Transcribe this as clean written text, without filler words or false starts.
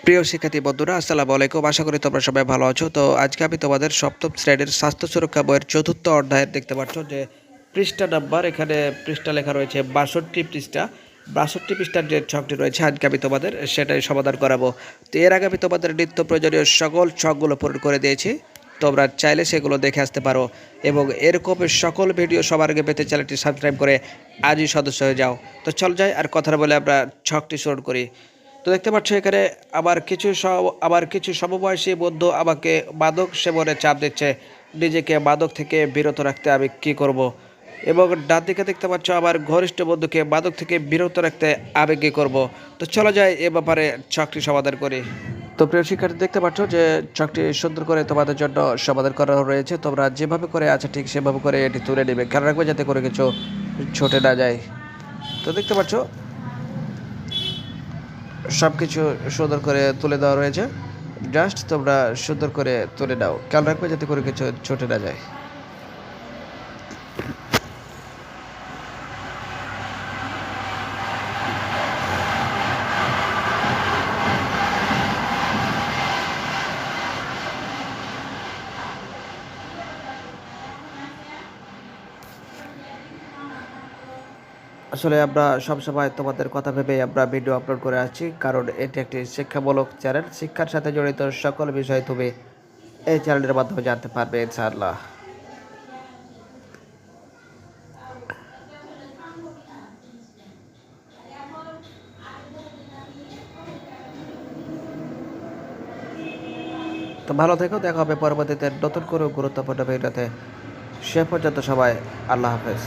প্রিয় শিক্ষার্থী বন্ধুরা, আসসালামু আলাইকুম। আশা করি তোমরা সবাই ভালো আছো। তো আজকে আমি তোমাদের সপ্তম শ্রেণীর স্বাস্থ্য সুরক্ষা বইয়ের চতুর্থ অধ্যায়ের দেখতে পাচ্ছ যে পৃষ্ঠা নাম্বার, এখানে পৃষ্ঠা লেখা রয়েছে 62 পৃষ্ঠা। 62 পৃষ্ঠার যে ছকটি রয়েছে আজকে আমি তোমাদের সেটাই সমাধান করাবো। তো এর আগে আমি তোমাদের নিত্য প্রয়োজনীয় সকল ছকগুলো পূরণ করে দিয়েছি। তোমরা চাইলে সেগুলো দেখে আসতে পারো এবং এরকম সকল ভিডিও সবার আগে পেতে চ্যানেলটি সাবস্ক্রাইব করে আজই সদস্য হয়ে যাও। তো চল যাই আর কথা বলে আমরা ছকটি শুরু করি। তো দেখতে পাচ্ছ এখানে আবার কিছু সমবয়সী বন্ধু আমাকে মাদক সেবনে চাপ দিচ্ছে, নিজেকে মাদক থেকে বিরত রাখতে আমি কি করব। এবং ডান দিকে দেখতে পাচ্ছ আমার ঘনিষ্ঠ বন্ধুকে মাদক থেকে বিরত রাখতে আমি কি করব। তো চলো যাই এ ব্যাপারে ছকটি সমাধান করি। তো প্রিয় শিক্ষার্থী, দেখতে পাচ্ছ যে ছকটি সুন্দর করে তোমাদের জন্য সমাধান করা রয়েছে। তোমরা যেভাবে করে আছে ঠিক সেভাবে করে এটি তুলে নেবে, খেয়াল রাখবে যাতে করে কিছু ছুটে না যায়। তো দেখতে পাচ্ছ সব কিছু সুন্দর করে তুলে দেওয়া রয়েছে। জাস্ট তোমরা সুন্দর করে তুলে নাও, খেয়াল রাখবে যাতে করে কিছু ছুটে না যায়। আসলে আমরা সবসময় তোমাদের কথা ভেবেই আমরা ভিডিও আপলোড করে আসছি, কারণ এটি একটি শিক্ষামূলক চ্যানেল। শিক্ষার সাথে জড়িত সকল বিষয় তুমি এই চ্যানেলের মাধ্যমে জানতে পারবে ইনশাআল্লাহ। তো ভালো থেকো, দেখা হবে পরবর্তীতে নতুন কোনো গুরুত্বপূর্ণ ভিডিওতে। সে পর্যন্ত সবাই আল্লাহ হাফেজ।